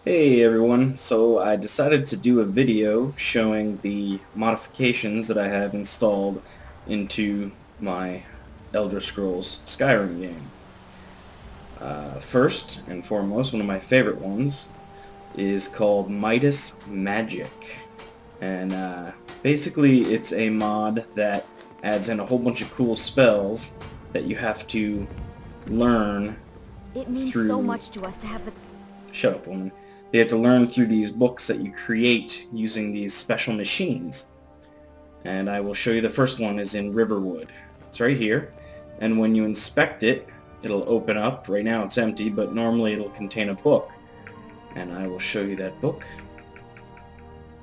Hey everyone, so I decided to do a video showing the modifications that I have installed into my Elder Scrolls Skyrim game. First and foremost, one of my favorite ones is called Midas Magic. And basically it's a mod that adds in a whole bunch of cool spells that you have to learn It means so through. much to us to have the... Shut up, woman. They have to learn through these books that you create using these special machines. And I will show you the first one is in Riverwood. It's right here. And when you inspect it, it'll open up. Right now it's empty, but normally it'll contain a book. And I will show you that book.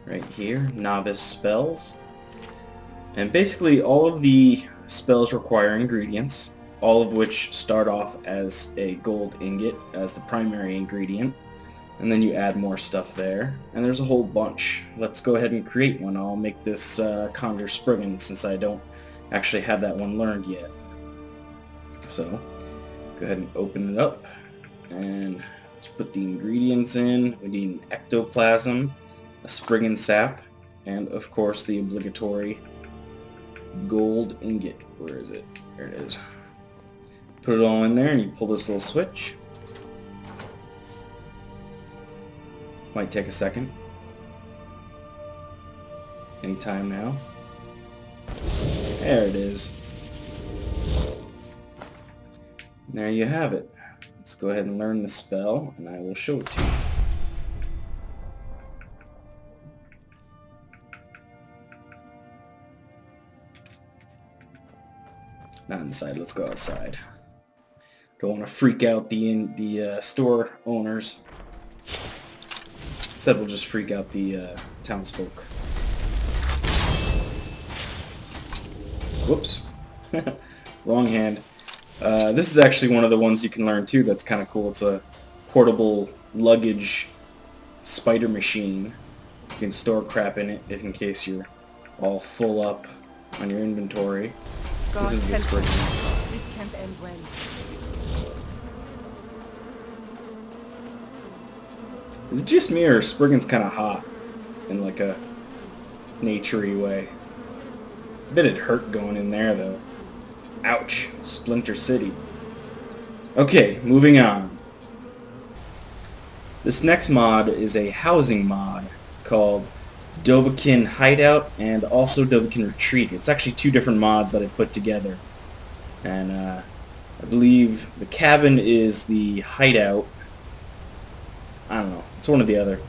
Right here, Novice Spells. And basically all of the spells require ingredients, all of which start off as a gold ingot as the primary ingredient. And then you add more stuff there, and there's a whole bunch. Let's go ahead and create one. I'll make this Conjure Spriggan since I don't actually have that one learned yet. So, go ahead and open it up, and let's put the ingredients in. We need an ectoplasm, a Spriggan sap, and of course the obligatory gold ingot. Where is it? There it is. Put it all in there, and you pull this little switch. Might take a second. Anytime now. There it is. There you have it. Let's go ahead and learn the spell, and I will show it to you. Not inside. Let's go outside. Don't want to freak out the store owners. Instead, we'll just freak out the townsfolk. Whoops. Wrong hand. This is actually one of the ones you can learn too that's kind of cool. It's a portable luggage spider machine. You can store crap in it if in case you're all full up on your inventory. This is the spring. This can't end well. Is it just me or Spriggan's kind of hot in like a naturey way? I bet it hurt going in there though. Ouch. Splinter City. Okay, moving on. This next mod is a housing mod called Dovahkiin Hideout and also Dovahkiin Retreat. It's actually two different mods that I put together. And I believe the cabin is the hideout. I don't know. It's one or the other.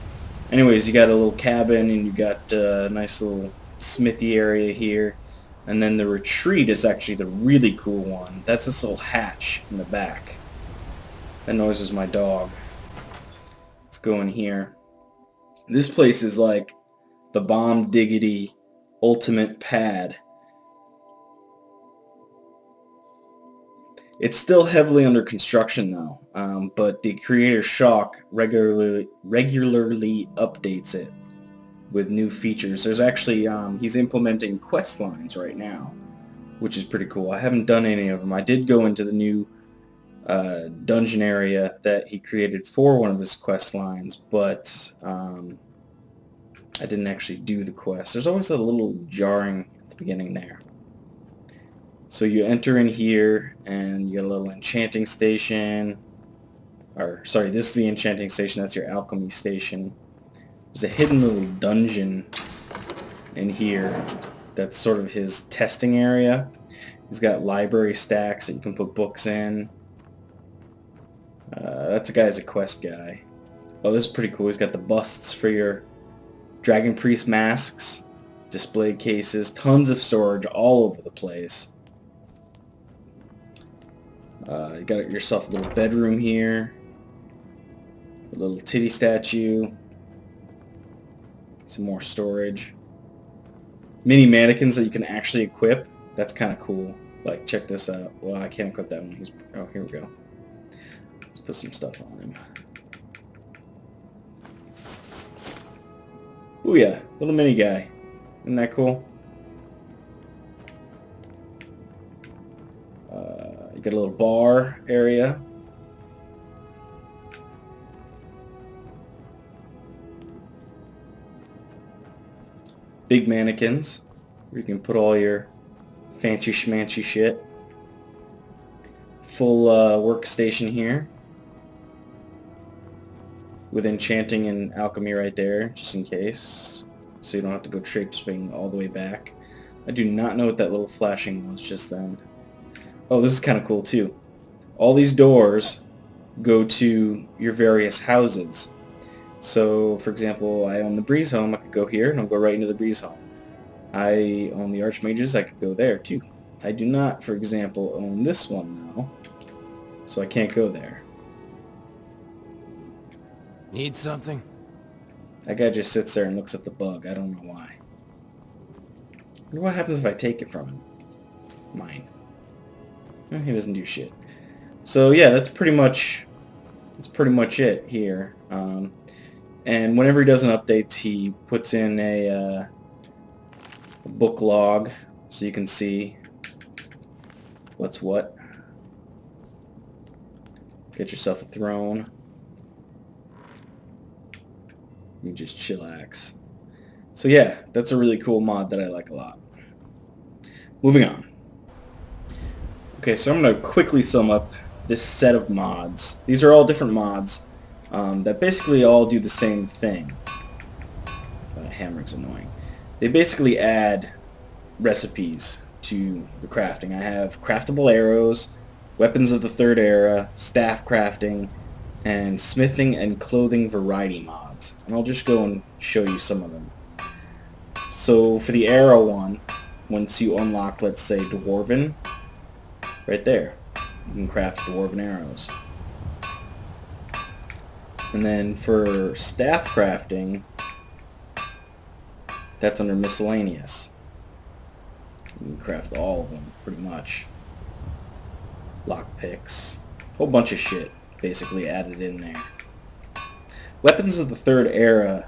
Anyways, you got a little cabin and you got a nice little smithy area here. And then the retreat is actually the really cool one. That's this little hatch in the back. That noise was my dog. Let's go in here. This place is like the bomb diggity ultimate pad. It's still heavily under construction though, but the creator Shock regularly updates it with new features. There's actually, he's implementing quest lines right now, which is pretty cool. I haven't done any of them. I did go into the new dungeon area that he created for one of his quest lines, but I didn't actually do the quest. There's always a little jarring at the beginning there. So you enter in here, and you get a little enchanting station. Or, sorry, this is the enchanting station. That's your alchemy station. There's a hidden little dungeon in here that's sort of his testing area. He's got library stacks that you can put books in. That's a guy who's a quest guy. Oh, this is pretty cool. He's got the busts for your Dragon Priest masks, display cases, tons of storage all over the place. You got yourself a little bedroom here, a little titty statue, some more storage, mini mannequins that you can actually equip. That's kind of cool. Like, check this out. Well, I can't equip that one. Oh, here we go. Let's put some stuff on him. Ooh yeah, little mini guy. Isn't that cool? You got a little bar area. big mannequins where you can put all your fancy schmancy shit. Full workstation here with enchanting and alchemy right there, just in case, so you don't have to go traipsing all the way back. I do not know what that little flashing was just then. Oh, this is kind of cool too. All these doors go to your various houses. So, for example, I own the Breeze Home, I could go here and I'll go right into the Breeze Home. I own the Archmages, I could go there too. I do not, for example, own this one though, so I can't go there. Need something? That guy just sits there and looks at the bug, I don't know why. I wonder what happens if I take it from him. Mine. He doesn't do shit. So yeah, that's pretty much it here. And whenever he does an update, he puts in a book log so you can see what's what. Get yourself a throne. You just chillax. So yeah, that's a really cool mod that I like a lot. Moving on. Okay, so I'm going to quickly sum up this set of mods. These are all different mods that basically all do the same thing. Hammer's annoying. They basically add recipes to the crafting. I have craftable arrows, weapons of the third era, staff crafting, and smithing and clothing variety mods. And I'll just go and show you some of them. So for the arrow one, once you unlock, let's say, Dwarven, right there, you can craft Dwarven arrows. And then for staff crafting, that's under miscellaneous. You can craft all of them, pretty much. Lockpicks, a whole bunch of shit basically added in there. Weapons of the third era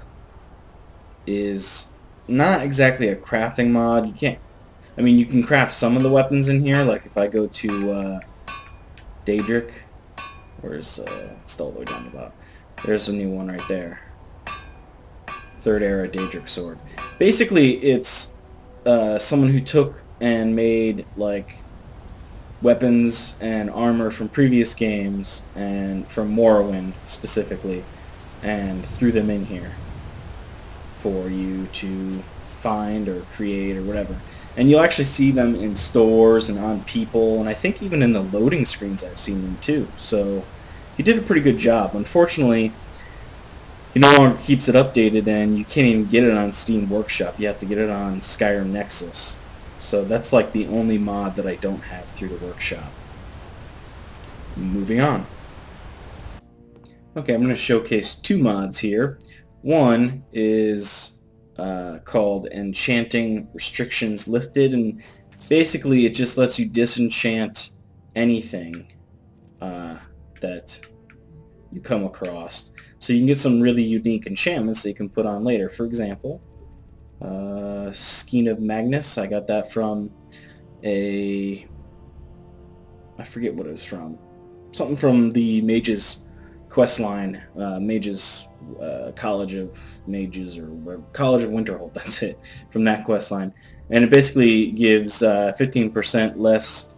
is not exactly a crafting mod. You can't, I mean, you can craft some of the weapons in here, like if I go to Daedric, where's it's all the way down the bottom. There's a new one right there. Third era Daedric sword. Basically, it's someone who took and made like weapons and armor from previous games and from Morrowind specifically, and threw them in here for you to find or create or whatever. And you'll actually see them in stores and on people, and I think even in the loading screens I've seen them too. So he did a pretty good job. Unfortunately, he no longer keeps it updated, and you can't even get it on Steam Workshop. You have to get it on Skyrim Nexus. So that's like the only mod that I don't have through the workshop. Moving on. Okay, I'm going to showcase two mods here. One is called Enchanting Restrictions Lifted, and basically it just lets you disenchant anything that you come across. So you can get some really unique enchantments that you can put on later. For example, Skein of Magnus, I got that from I forget what it was from. Something from the Mages quest line, Mages College of Mages, or College of Winterhold, that's it, from that quest line. And it basically gives 15% less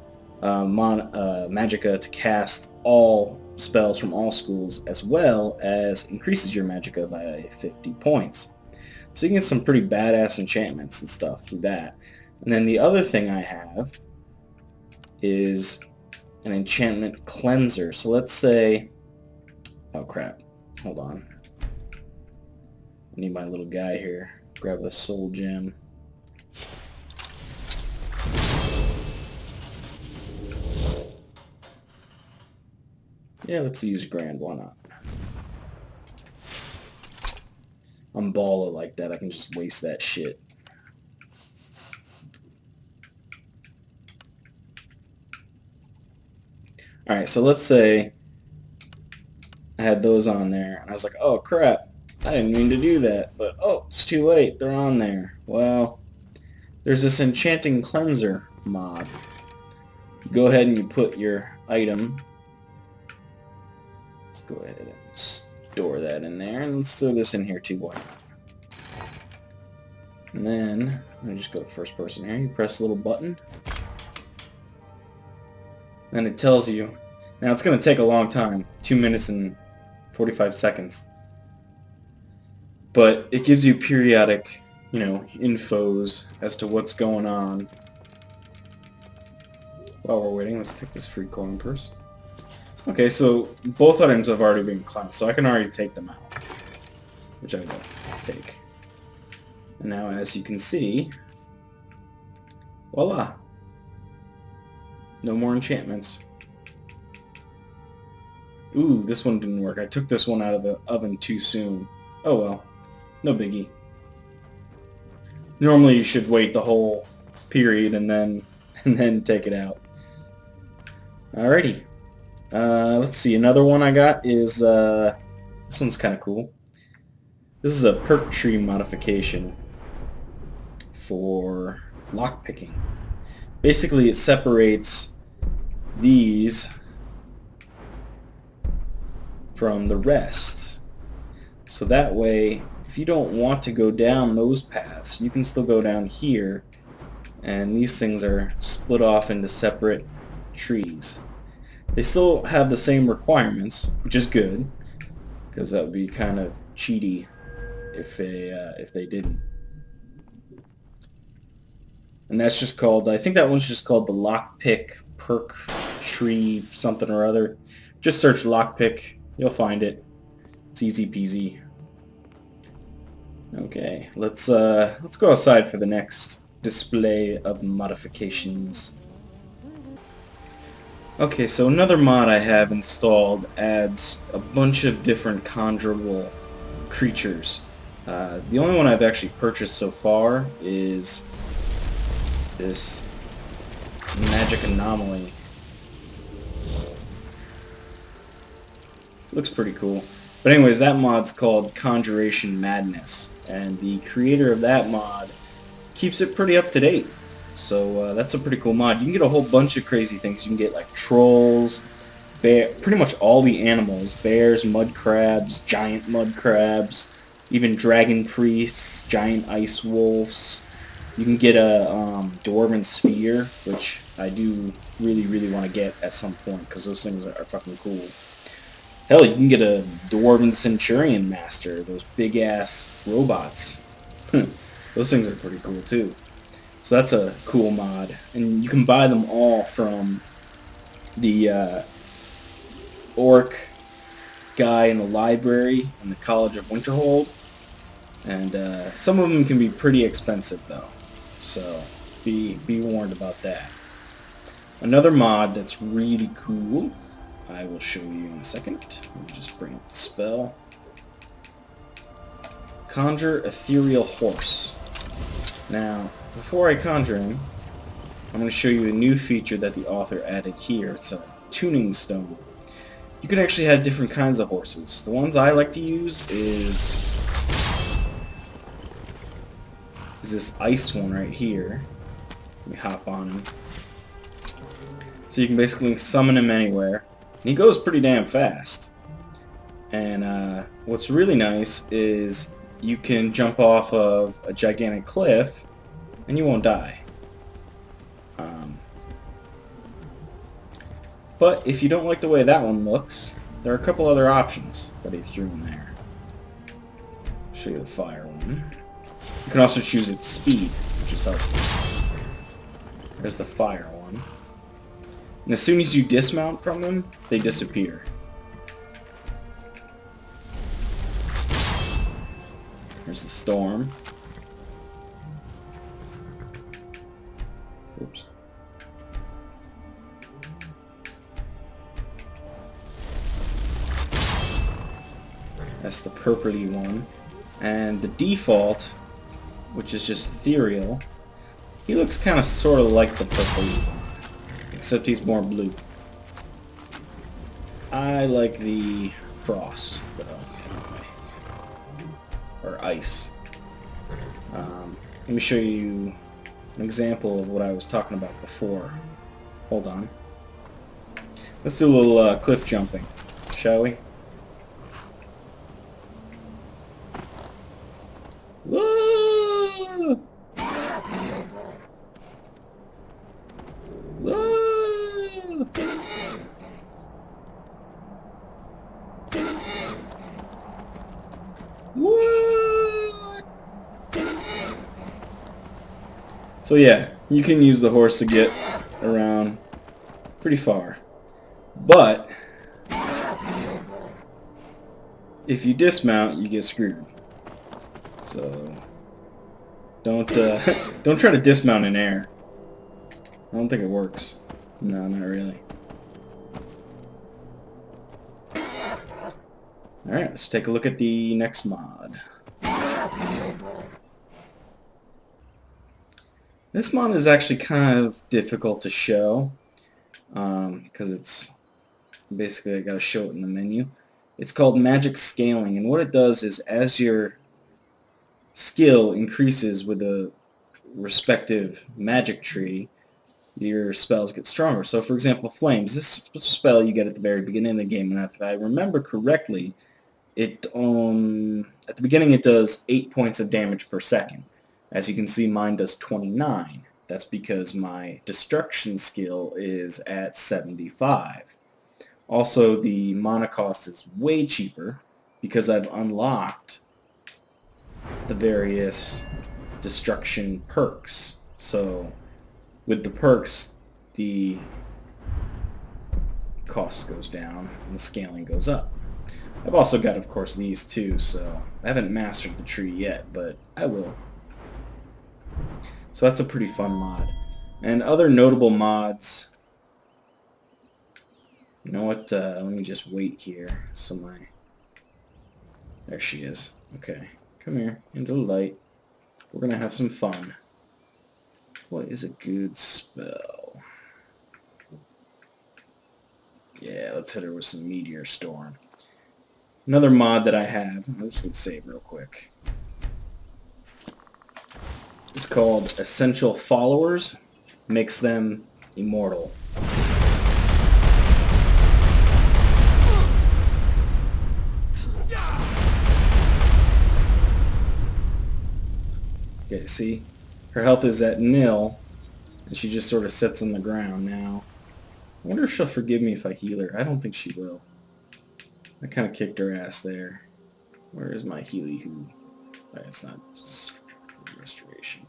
magicka to cast all spells from all schools, as well as increases your magicka by 50 points. So you can get some pretty badass enchantments and stuff through that. And then the other thing I have is an enchantment cleanser. So let's say, oh crap, hold on. I need my little guy here. Grab a soul gem. Yeah, let's use grand, why not? I'm baller like that, I can just waste that shit. Alright, so let's say I had those on there, and I was like, oh crap, I didn't mean to do that, but oh, it's too late, they're on there. Well, there's this enchanting cleanser mod. You go ahead and you put your item. Let's go ahead and store that in there, and let's throw this in here too, boy. And then, let me just go first person here. You press a little button. And it tells you. Now it's going to take a long time. 2 minutes and 45 seconds. But it gives you periodic, infos as to what's going on. While we're waiting, let's take this free coin first. Okay, so both items have already been cleansed, so I can already take them out. Which I will take. And now, as you can see, voila! No more enchantments. Ooh, this one didn't work. I took this one out of the oven too soon. Oh well, no biggie. Normally you should wait the whole period and then take it out. Alrighty. Let's see, another one I got is, this one's kind of cool. This is a perk tree modification for lockpicking. Basically, it separates these from the rest. So that way, if you don't want to go down those paths, you can still go down here, and these things are split off into separate trees. They still have the same requirements, which is good, because that would be kind of cheaty if they didn't. And that's just called, I think that one's just called the lockpick perk tree something or other. Just search lockpick, you'll find it. It's easy peasy. Okay, let's go outside for the next display of modifications. Okay, so another mod I have installed adds a bunch of different conjurable creatures. The only one I've actually purchased so far is this magic anomaly. Looks pretty cool. But anyways, that mod's called Conjuration Madness, and the creator of that mod keeps it pretty up to date. So that's a pretty cool mod. You can get a whole bunch of crazy things. You can get like trolls, pretty much all the animals, bears, mud crabs, giant mud crabs, even dragon priests, giant ice wolves. You can get a dwarven sphere, which I do really want to get at some point because those things are fucking cool. Hell, you can get a dwarven centurion master, those big ass robots. Those things are pretty cool too. So that's a cool mod, and you can buy them all from the orc guy in the library in the College of Winterhold, and some of them can be pretty expensive though, so be warned about that. Another mod that's really cool, I will show you in a second. Let me just bring up the spell. Conjure Ethereal Horse. Now, before I conjure him, I'm going to show you a new feature that the author added here. It's a tuning stone. You can actually have different kinds of horses. The ones I like to use is this ice one right here. Let me hop on him. So you can basically summon him anywhere. And he goes pretty damn fast. And what's really nice is you can jump off of a gigantic cliff and you won't die. But if you don't like the way that one looks, there are a couple other options that he threw in there. I'll show you the fire one. You can also choose its speed, which is helpful. There's the fire one. And as soon as you dismount from them, they disappear. There's the storm. Oops. That's the purpley one. And the default, which is just ethereal, he looks kind of sort of like the purpley one, except he's more blue. I like the frost, though, anyway. Or ice. Let me show you an example of what I was talking about before. Hold on. Let's do a little cliff jumping, shall we? Whoa! What? So yeah, you can use the horse to get around pretty far. But if you dismount, you get screwed. So don't don't try to dismount in air. I don't think it works. No, not really. Alright, let's take a look at the next mod. This mod is actually kind of difficult to show because it's basically I gotta show it in the menu. It's called magic scaling, and what it does is as your skill increases with a respective magic tree, your spells get stronger. So for example, flames, this spell you get at the very beginning of the game, and if I remember correctly, it at the beginning it does 8 points of damage per second. As you can see, mine does 29. That's because my destruction skill is at 75. Also, the mana cost is way cheaper because I've unlocked the various destruction perks. So with the perks, the cost goes down and the scaling goes up. I've also got, of course, these too, so I haven't mastered the tree yet, but I will. So that's a pretty fun mod. And other notable mods... You know what, let me just wait here, so my... There she is. Okay, come here, into the light. We're gonna have some fun. What is a good spell? Yeah, let's hit her with some Meteor Storm. Another mod that I have, I'm just going to save real quick. It's called Essential Followers. Makes them immortal. Okay, see? Her health is at nil, and she just sort of sits on the ground now. I wonder if she'll forgive me if I heal her. I don't think she will. I kind of kicked her ass there. Where is my Healy Hoo? Right, it's not just restoration.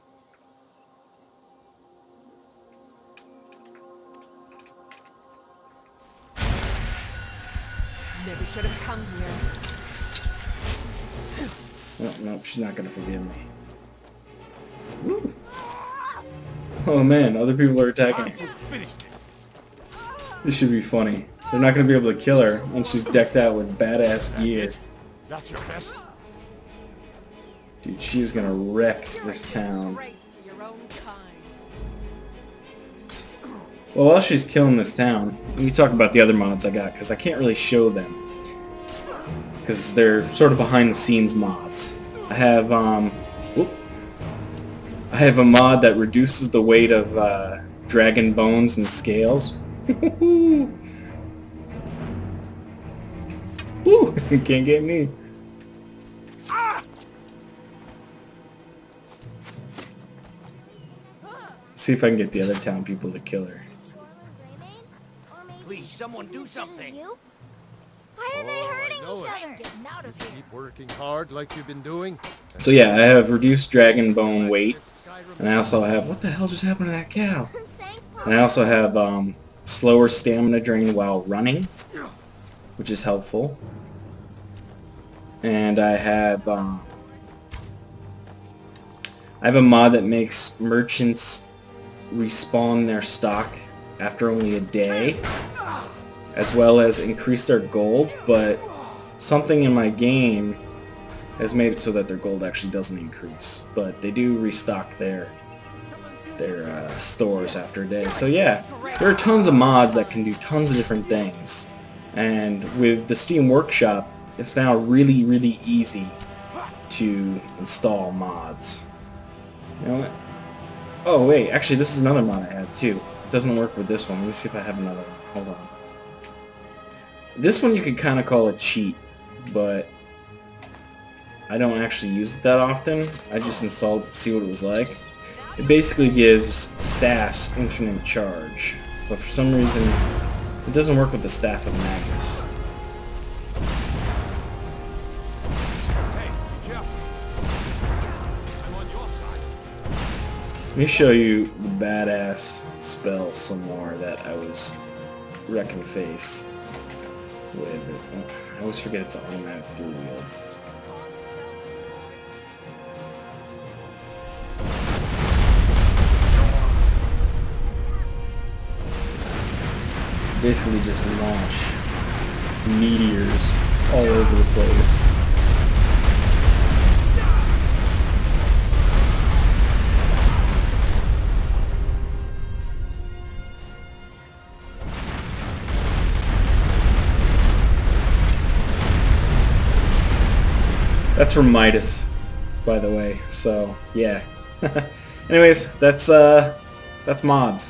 Never should have come here. Oh, nope, she's not going to forgive me. Woo. Oh man, other people are attacking her. This should be funny. They're not going to be able to kill her when she's decked out with badass gear. That's your best. Dude, she's going to wreck this town. Well, while she's killing this town, let me talk about the other mods I got, because I can't really show them. Because they're sort of behind-the-scenes mods. I have, I have a mod that reduces the weight of dragon bones and scales. Woo! You can't get me. See if I can get the other town people to kill her. Please, someone do something. Why are they hurting each other? Getting out of here. Keep working hard like you've been doing. So yeah, I have reduced dragon bone weight, and I also have... What the hell just happened to that cow? Thanks, And I also have slower stamina drain while running, which is helpful. And I have a mod that makes merchants respawn their stock after only a day, as well as increase their gold, but something in my game has made it so that their gold actually doesn't increase, but they do restock their stores after a day. So yeah, there are tons of mods that can do tons of different things, and with the Steam Workshop, it's now really, really easy to install mods. You know what? Oh wait, actually this is another mod I have too. It doesn't work with this one. Let me see if I have another one. Hold on. This one you could kind of call a cheat, but I don't actually use it that often. I just installed it to see what it was like. It basically gives staffs infinite charge, but for some reason It doesn't work with the Staff of Magus. Hey, be careful. I'm on your side. Let me show you the badass spell some more that I was wrecking face with. I always forget it's an automatic dual wield. Basically just launch meteors all over the place. That's from Midas, by the way, so yeah. Anyways, that's mods.